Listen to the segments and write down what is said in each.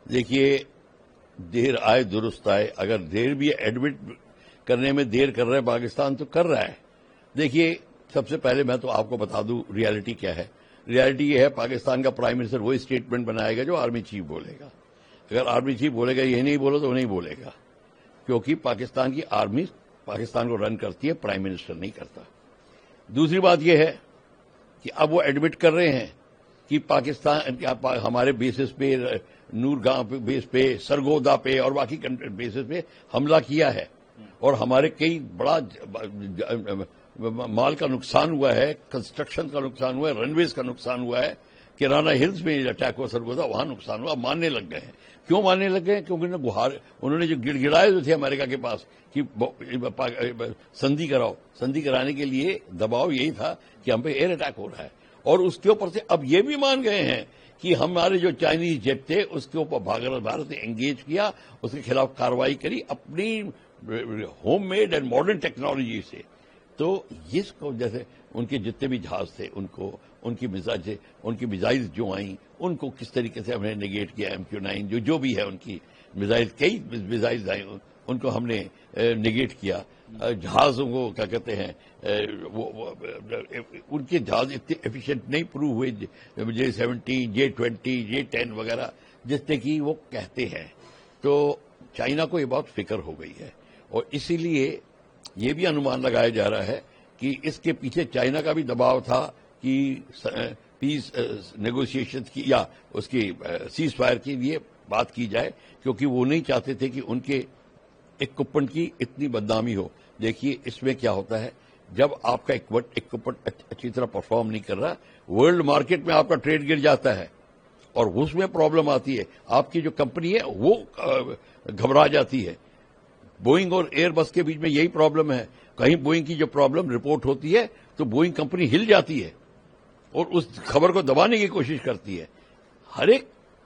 دیکھیے دیر آئے درست آئے. اگر دیر بھی ایڈمٹ کرنے میں دیر کر رہا ہے پاکستان تو کر رہا ہے. دیکھیے سب سے پہلے میں تو آپ کو بتا دوں ریالٹی کیا ہے. ریالٹی یہ ہے پاکستان کا پرائم منسٹر وہی اسٹیٹمنٹ بنائے گا جو آرمی چیف بولے گا. اگر آرمی چیف بولے گا یہ نہیں بولو تو نہیں بولے گا, کیونکہ پاکستان کی آرمی پاکستان کو رن کرتی ہے, پرائم منسٹر نہیں کرتا. دوسری بات یہ ہے کہ اب وہ ایڈمٹ کر رہے ہیں کہ پاکستان ہمارے بیسز پہ نورگاں بیس پہ سرگودا پہ اور باقی بیسز پہ حملہ کیا ہے اور ہمارے کئی بڑا مال کا نقصان ہوا ہے, کنسٹرکشن کا نقصان ہوا ہے, رن ویز کا نقصان ہوا ہے. کرانا ہلز میں اٹیک ہوا سرگودا وہاں نقصان ہوا. ماننے لگ گئے ہیں. کیوں ماننے لگ گئے ہیں؟ کیونکہ انہوں نے جو گڑ گڑائے جو تھے امریکہ کے پاس کہ سندھی کراؤ, سندھی کرانے کے لیے دباؤ یہی تھا کہ ہم پہ ایئر اٹیک ہو رہا ہے. اور اس کے اوپر سے اب یہ بھی مان گئے ہیں کہ ہمارے جو چائنیز جیٹ تھے اس کے اوپر بھارت نے انگیج کیا, اس کے خلاف کارروائی کری اپنی home made and modern technology سے. تو اس کو جیسے ان کے جتنے بھی جہاز تھے ان کی میزائل جو آئیں ان کو کس طریقے سے ہم نے نیگیٹ کیا. MQ-9 جو بھی ہے ان کی میزائل, کئی میزائل آئیں ان کو ہم نے نیگیٹ کیا. جہازوں کو کیا کہتے ہیں ان کے جہاز اتنے ایفیشینٹ نہیں پروو ہوئے J-70 J-20 J-10 وغیرہ جتنے کی وہ کہتے ہیں. تو چائنا کو یہ بہت فکر ہو گئی ہے اور اسی لیے یہ بھی انومان لگایا جا رہا ہے کہ اس کے پیچھے چائنا کا بھی دباؤ تھا کہ پیس نیگوسیشن کی یا اس کی سیز فائر کی لیے بات کی جائے, کیونکہ وہ نہیں چاہتے تھے کہ ان کے اکوپمنٹ کی اتنی بدنامی ہو. دیکھیے اس میں کیا ہوتا ہے, جب آپ کا اکوپمنٹ اچھی طرح پرفارم نہیں کر رہا, ورلڈ مارکیٹ میں آپ کا ٹریڈ گر جاتا ہے اور اس میں پرابلم آتی ہے. آپ کی جو کمپنی ہے وہ گھبرا جاتی ہے. بوئنگ اور ایئر بس کے بیچ میں یہی پرابلم ہے. کہیں بوئنگ کی جو پرابلم رپورٹ ہوتی ہے تو بوئنگ کمپنی ہل جاتی ہے اور اس خبر کو دبانے کی کوشش کرتی ہے. ہر ایک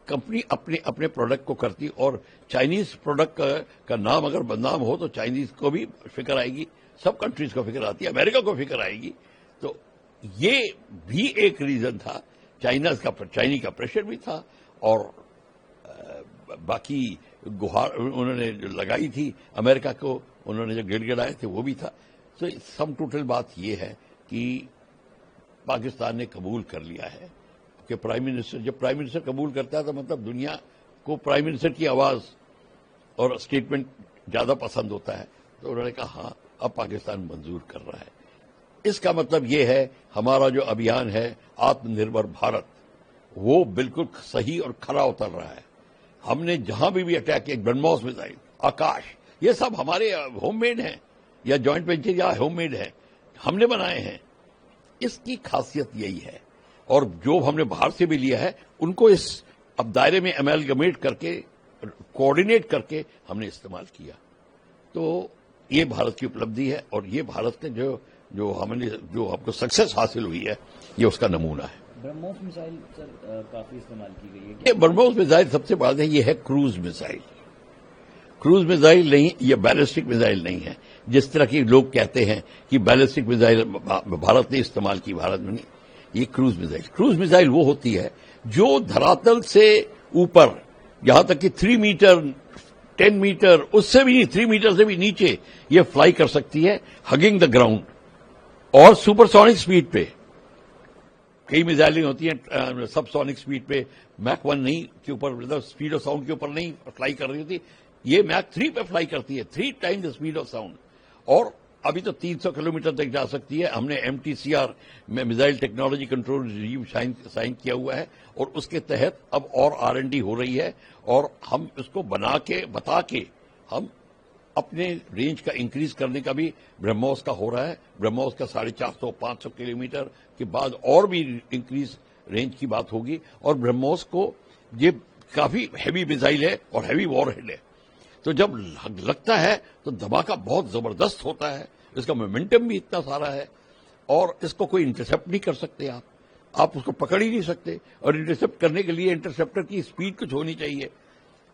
کمپنی اپنے پروڈکٹ کو کرتی, اور چائنیز پروڈکٹ کا نام اگر بدنام ہو تو چائنیز کو بھی فکر آئے گی, سب کنٹریز کو فکر آتی ہے, امریکہ کو فکر آئے گی. تو یہ بھی ایک ریزن تھا. چائنی کا پریشر بھی تھا اور باقی گہار انہوں نے جو لگائی تھی امریکہ کو, انہوں نے جو گڑ گڑائے تھے وہ بھی تھا. تو سم ٹوٹل بات یہ ہے کہ پاکستان نے قبول کر لیا ہے کہ جب پرائم منسٹر قبول کرتا ہے تو مطلب دنیا کو پرائم منسٹر کی آواز اور اسٹیٹمنٹ زیادہ پسند ہوتا ہے. تو انہوں نے کہا ہاں اب پاکستان منظور کر رہا ہے. اس کا مطلب یہ ہے ہمارا جو ابھیان ہے آتم نربھر بھارت وہ بالکل صحیح اور کھرا اتر رہا ہے. ہم نے جہاں بھی اٹیک کیا, برہموس میزائل, آکاش, یہ سب ہمارے ہوم میڈ ہیں یا جوائنٹ وینچر یا ہوم میڈ ہیں, ہم نے بنائے ہیں. اس کی خاصیت یہی ہے. اور جو ہم نے باہر سے بھی لیا ہے ان کو اس اب دائرے میں امیلگمیٹ کر کے کوآرڈینیٹ کر کے ہم نے استعمال کیا. تو یہ بھارت کی اپلبدھی ہے اور یہ بھارت نے جو ہم کو سکسیس حاصل ہوئی ہے یہ اس کا نمونہ ہے. برہموس میزائل سر کافی استعمال کی گئی ہے. یہ برہموس میزائل سب سے بڑا ہے, یہ ہے کروز میزائل. کروز میزائل نہیں, یہ بیلسٹک میزائل نہیں ہے جس طرح کے لوگ کہتے ہیں کہ بیلسٹک میزائل بھارت نے استعمال کی, بھارت میں نہیں. یہ کروز میزائل وہ ہوتی ہے جو دھراتل سے اوپر یہاں تک کہ 3 میٹر 10 میٹر اس سے بھی نہیں, 3 میٹر سے بھی نیچے یہ فلائی کر سکتی ہے ہگنگ دا گراؤنڈ اور سپر سونک سپیڈ پہ. کئی میزائلیں ہوتی ہیں سب سونک سپیڈ پہ, میک 1 نہیں کے اوپر, مطلب اسپیڈ آف ساؤنڈ کے اوپر نہیں فلائی کر رہی ہوتی. یہ میک 3 پہ فلائی کرتی ہے, 3 time the speed of sound, اور ابھی تو 300 کلومیٹر تک جا سکتی ہے. ہم نے MTCR میں میزائل ٹیکنالوجی کنٹرول رجیم سائن کیا ہوا ہے اور اس کے تحت اب اور R&D ہو رہی ہے اور ہم اس کو بتا کے ہم اپنے رینج کا انکریز کرنے کا بھی برہموس کا ہو رہا ہے. برہموس کا 450-500 کلومیٹر کے بعد اور بھی انکریز رینج کی بات ہوگی. اور برہموس کو یہ کافی ہیوی میزائل ہے اور ہیوی وار ہیڈ ہے, تو جب لگتا ہے تو دھماکہ بہت زبردست ہوتا ہے. اس کا مومنٹم بھی اتنا سارا ہے اور اس کو کوئی انٹرسپٹ نہیں کر سکتے. آپ اس کو پکڑ ہی نہیں سکتے, اور انٹرسپٹ کرنے کے لیے انٹرسپٹر کی اسپیڈ کچھ ہونی چاہیے.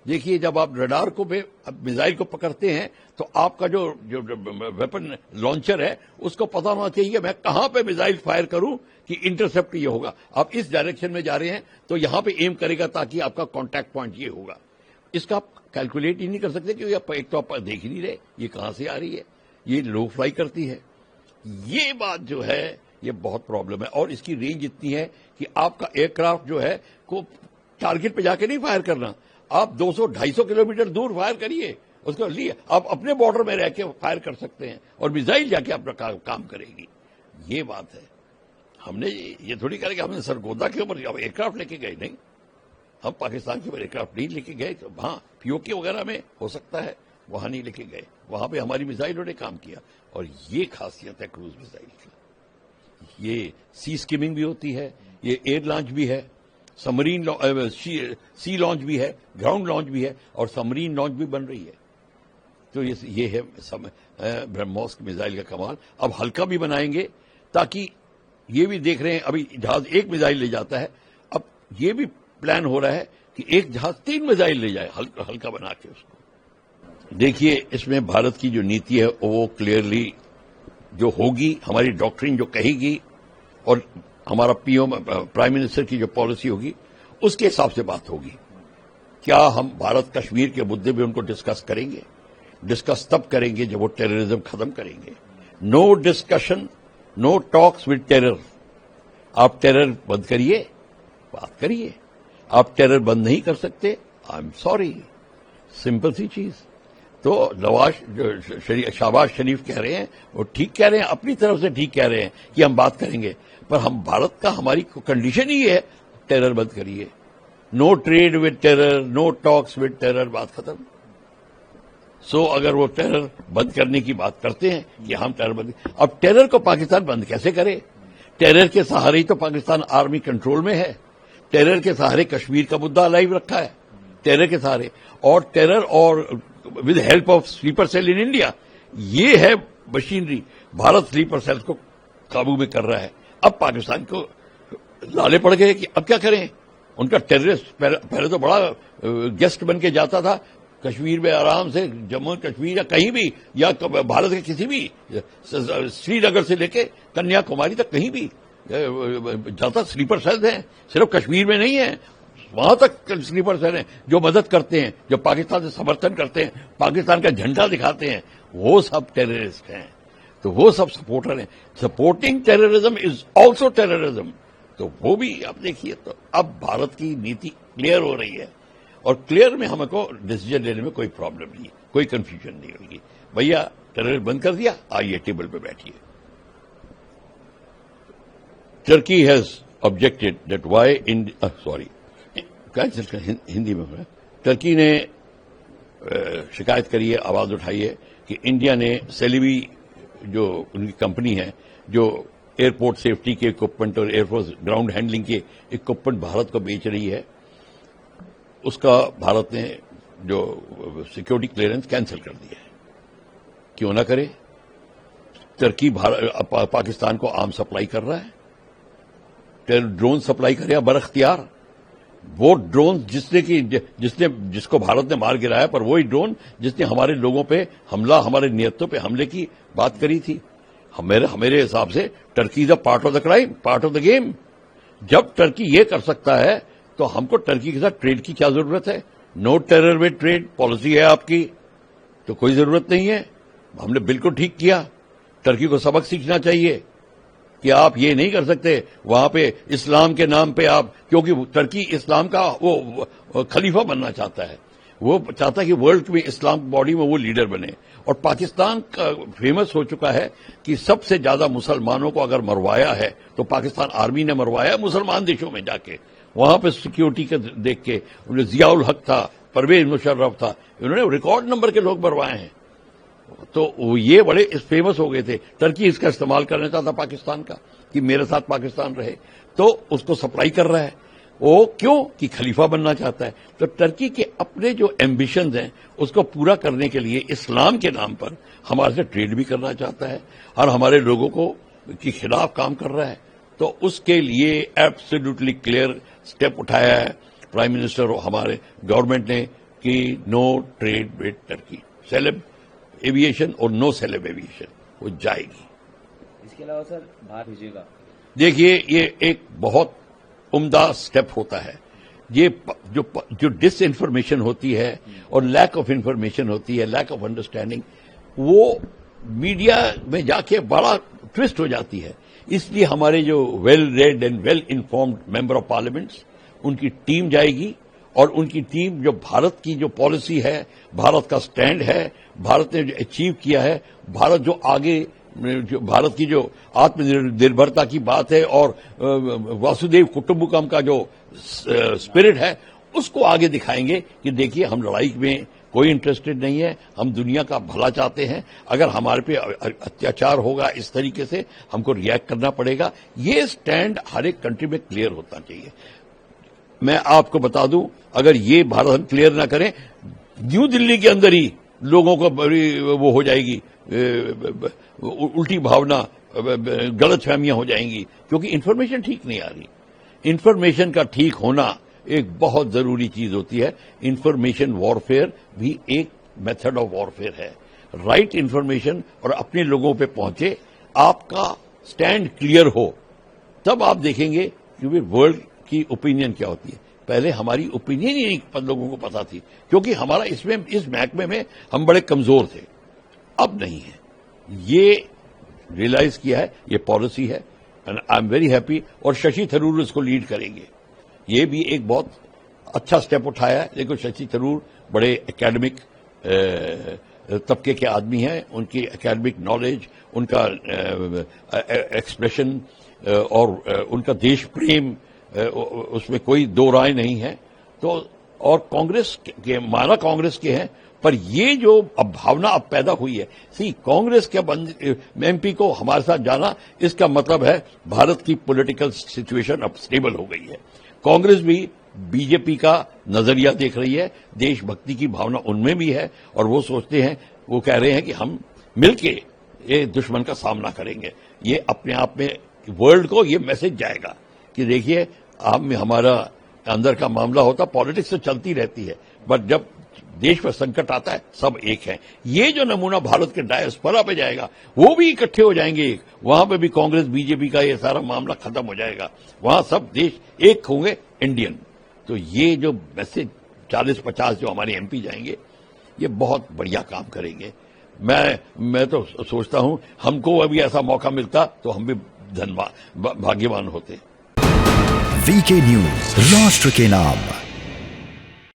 دیکھیے جب آپ ریڈار کو میزائل کو پکڑتے ہیں تو آپ کا جو ویپن لانچر ہے اس کو پتا ہونا چاہیے میں کہاں پہ میزائل فائر کروں کہ انٹرسپٹ یہ ہوگا. آپ اس ڈائریکشن میں جا رہے ہیں تو یہاں پہ ایم کرے گا تاکہ آپ کا کانٹیکٹ پوائنٹ یہ ہوگا. اس کا آپ کیلکولیٹ ہی نہیں کر سکتے کیونکہ ایک تو آپ دیکھ ہی نہیں رہے یہ کہاں سے آ رہی ہے، یہ لو فلائی کرتی ہے. یہ بات جو ہے یہ بہت پرابلم ہے، اور اس کی رینج اتنی ہے کہ آپ کا ایئر کرافٹ جو ہے کو ٹارگٹ پہ جا کے نہیں فائر کرنا، آپ 200-250 کلومیٹر دور فائر کریے، اس کو لیے آپ اپنے بارڈر میں رہ کے فائر کر سکتے ہیں اور میزائل جا کے اپنا کام کرے گی. یہ بات ہے. ہم نے یہ تھوڑی کرے کہ ہم نے سرگودا کے اوپر ایئر کرافٹ لے کے گئے، نہیں، ہم پاکستان کے اوپر ایئر کرافٹ نہیں لے کے گئے. ہاں POK وغیرہ میں ہو سکتا ہے، وہاں نہیں لے کے گئے، وہاں پہ ہماری میزائلوں نے کام کیا. اور یہ خاصیت ہے کروز میزائل کی. یہ سی اسکیمنگ بھی ہوتی ہے، یہ ایئر لانچ بھی ہے، سمرین سی لانچ بھی ہے، گراؤنڈ لانچ بھی ہے، اور سمرین لانچ بھی بن رہی ہے. تو یہ ہے برہموس میزائل کا کمال. اب ہلکا بھی بنائیں گے تاکہ یہ بھی دیکھ رہے ہیں، ابھی جہاز ایک میزائل لے جاتا ہے، اب یہ بھی پلان ہو رہا ہے کہ ایک جہاز 3 میزائل لے جائے ہلکا بنا کے اس کو. دیکھیے اس میں بھارت کی جو نیتی ہے وہ کلیئرلی جو ہوگی، ہماری ڈاکٹرین جو کہے گی اور ہمارا پرائم منسٹر کی جو پالیسی ہوگی اس کے حساب سے بات ہوگی. کیا ہم بھارت کشمیر کے مدعے بھی ان کو ڈسکس کریں گے؟ ڈسکس تب کریں گے جب وہ ٹیررزم ختم کریں گے. No discussion, no talks with terror. آپ ٹیرر بند کریے، بات کریے. آپ ٹیرر بند نہیں کر سکتے، آئی ایم سوری، سمپل سی چیز. تو شہباز شریف کہہ رہے ہیں، وہ ٹھیک کہہ رہے ہیں، اپنی طرف سے ٹھیک کہہ رہے ہیں کہ ہم بات کریں گے، پر ہم بھارت کا ہماری کنڈیشن ہی ہے ٹیرر بند کریے. No trade with terror, no talks with terror, بات ختم. سو اگر وہ ٹیرر بند کرنے کی بات کرتے ہیں کہ ہم ٹیرر بند، اب ٹیرر کو پاکستان بند کیسے کرے؟ ٹیرر کے سہارے ہی تو پاکستان آرمی کنٹرول میں ہے. ٹیرر کے سہارے کشمیر کا مدعا لائیو رکھا ہے، ٹیرر کے سہارے. اور ٹیرر اور with help of sleeper cell in India, یہ ہے مشینری. بھارت سلیپر سیل کو قابو میں کر رہا ہے. اب پاکستان کو لالے پڑ گئے کہ اب کیا کریں. ان کا ٹیررسٹ پہلے تو بڑا گیسٹ بن کے جاتا تھا کشمیر میں، آرام سے جموں کشمیر یا کہیں بھی، یا بھارت کے کسی بھی، سری نگر سے لے کے کنیا کماری تک کہیں بھی جاتا. سلیپر سیل ہیں، صرف کشمیر میں نہیں ہیں، وہاں تک سلیپر سیل ہیں جو مدد کرتے ہیں، جو پاکستان سے سمرتھن کرتے ہیں، پاکستان کا جھنڈا دکھاتے ہیں. وہ سب ٹیررسٹ ہیں، تو وہ سب سپورٹر ہیں. Supporting terrorism is also terrorism. تو وہ بھی آپ دیکھیے. تو اب بھارت کی نیتی کلیئر ہو رہی ہے، اور کلیئر میں ہم کو ڈیسیجن لینے میں کوئی پرابلم نہیں، کوئی کنفیوژن نہیں ہوگی. بھیا ٹیرر بند کر دیا، آئیے ٹیبل پہ بیٹھیے. Turkey has objected that why sorry Hindi میں ٹرکی نے شکایت کری ہے، آواز اٹھائی ہے کہ انڈیا نے سیلیوی جو ان کی کمپنی ہے جو ایئرپورٹ سیفٹی کے اکوپمنٹ اور ایئر فورس گراؤنڈ ہینڈلنگ کے اکوپمنٹ بھارت کو بیچ رہی ہے، اس کا بھارت نے جو سیکورٹی کلیئرنس کینسل کر دیا ہے. کیوں نہ کرے؟ ترکی پاکستان کو آرم سپلائی کر رہا ہے، ڈرون سپلائی کرے بر-اختیار. وہ ڈرون جس کو بھارت نے مار گرایا، پر وہی ڈرون جس نے ہمارے لوگوں پہ حملہ، ہمارے نیتوں پہ حملے کی بات کری تھی. میرے حساب سے Turkey is a part of the crime, part of the game. جب ٹرکی یہ کر سکتا ہے تو ہم کو ٹرکی کے ساتھ ٹریڈ کی کیا ضرورت ہے؟ نو ٹیرر ود ٹریڈ پالیسی ہے آپ کی، تو کوئی ضرورت نہیں ہے. ہم نے بالکل ٹھیک کیا. ٹرکی کو سبق سیکھنا چاہیے کہ آپ یہ نہیں کر سکتے وہاں پہ اسلام کے نام پہ آپ، کیونکہ ٹرکی اسلام کا وہ خلیفہ بننا چاہتا ہے. وہ چاہتا ہے کہ ورلڈ میں اسلام باڈی میں وہ لیڈر بنے. اور پاکستان کا فیمس ہو چکا ہے کہ سب سے زیادہ مسلمانوں کو اگر مروایا ہے تو پاکستان آرمی نے مروایا مسلمان دیشوں میں جا کے. وہاں پہ سیکیورٹی کے دیکھ کے ضیاء الحق تھا، پرویز مشرف تھا، انہوں نے ریکارڈ نمبر کے لوگ مروائے ہیں. تو یہ بڑے فیمس ہو گئے تھے. ٹرکی اس کا استعمال کرنا چاہتا پاکستان کا کہ میرے ساتھ پاکستان رہے، تو اس کو سپلائی کر رہا ہے. وہ کیوں؟ کہ خلیفہ بننا چاہتا ہے. تو ٹرکی کے اپنے جو ایمبیشنز ہیں اس کو پورا کرنے کے لیے اسلام کے نام پر ہمارے سے ٹریڈ بھی کرنا چاہتا ہے اور ہمارے لوگوں کو کے خلاف کام کر رہا ہے. تو اس کے لیے ایبسلیوٹلی کلیئر اسٹیپ اٹھایا ہے پرائم منسٹر اور ہمارے گورنمنٹ نے کہ نو ٹریڈ ود ٹرکی. سیلب ایویشن اور نو سیلب ایویشن وہ جائے گی. اس کے علاوہ سر باہر بھیجے گا. دیکھیے یہ ایک بہت عمدہ سٹیپ ہوتا ہے. یہ جو ڈس انفارمیشن ہوتی ہے اور لیک آف انفارمیشن ہوتی ہے, لیک آف انڈرسٹینڈنگ, وہ میڈیا میں جا کے بڑا ٹوسٹ ہو جاتی ہے. اس لیے ہمارے جو well read and well informed member of parliaments, ان کی ٹیم جائے گی, اور ان کی ٹیم جو بھارت کی جو پالیسی ہے, بھارت کا سٹینڈ ہے, بھارت نے جو اچیو کیا ہے, بھارت جو آگے, بھارت کی جو آتم نربھرتا کی بات ہے اور واسودیو کٹمبکم کا جو اسپرٹ ہے, اس کو آگے دکھائیں گے کہ دیکھیے ہم لڑائی میں کوئی انٹرسٹڈ نہیں ہے, ہم دنیا کا بھلا چاہتے ہیں, اگر ہمارے پہ اتیاچار ہوگا اس طریقے سے ہم کو ریئیکٹ کرنا پڑے گا. یہ سٹینڈ ہر ایک کنٹری میں کلیئر ہونا چاہیے. میں آپ کو بتا دوں, اگر یہ بھارت ہم کلیئر نہ کریں, نیو دلی کے اندر ہی لوگوں کو بڑی وہ ہو جائے گی, الٹی بھاونا, غلط فہمیاں ہو جائیں گی, کیونکہ انفارمیشن ٹھیک نہیں آ رہی. انفارمیشن کا ٹھیک ہونا ایک بہت ضروری چیز ہوتی ہے. انفارمیشن وارفیئر بھی ایک میتھڈ آف وارفیئر ہے. رائٹ انفارمیشن اور اپنے لوگوں پہ پہنچے, آپ کا سٹینڈ کلیئر ہو, تب آپ دیکھیں گے کہ ورلڈ کی اوپینین کیا ہوتی ہے. پہلے ہماری اوپینین ہی لوگوں کو پتا تھی, کیونکہ ہمارا اس محکمے میں ہم بڑے کمزور تھے. اب نہیں ہے, یہ ریئلائز کیا ہے, یہ پالیسی ہے, and I am very happy. اور ششی تھرور اس کو لیڈ کریں گے. یہ بھی ایک بہت اچھا سٹیپ اٹھایا ہے. لیکن ششی تھرور بڑے اکیڈمک طبقے کے آدمی ہیں, ان کی اکیڈمک نالج, ان کا ایکسپریشن اور ان کا دیش پریم, اس میں کوئی دو رائے نہیں ہے. تو اور کانگریس کے مانا کانگریس کے ہیں, پر یہ جو اب بھاونا اب پیدا ہوئی ہے, کانگریس کے ایم پی کو ہمارے ساتھ جانا, اس کا مطلب ہے بھارت کی پولیٹیکل سچویشن اب سٹیبل ہو گئی ہے. کانگریس بھی بی جے پی کا نظریہ دیکھ رہی ہے, دیش بھکتی کی بھاونا ان میں بھی ہے, اور وہ سوچتے ہیں, وہ کہہ رہے ہیں کہ ہم مل کے یہ دشمن کا سامنا کریں گے. یہ اپنے آپ میں ورلڈ کو یہ میسج جائے گا کہ دیکھیے ہمارا اندر کا معاملہ ہوتا, پالیٹکس تو چلتی رہتی ہے, بٹ جب دیش پر سنکٹ آتا ہے سب ایک ہیں. یہ جو نمونہ بھارت کے ڈائسپورا پہ جائے گا, وہ بھی اکٹھے ہو جائیں گے, وہاں پہ بھی کانگریس بی جے پی کا یہ سارا معاملہ ختم ہو جائے گا, وہاں سب دیش ایک ہوں گے, انڈین. تو یہ جو میسج 40-50 جو ہمارے ایم پی جائیں گے, یہ بہت بڑھیا کام کریں گے. میں تو سوچتا ہوں ہم کو ابھی ایسا موقع ملتا تو ہم بھی بھاگیوان ہوتے. VK نیوز, راشٹر کے نام.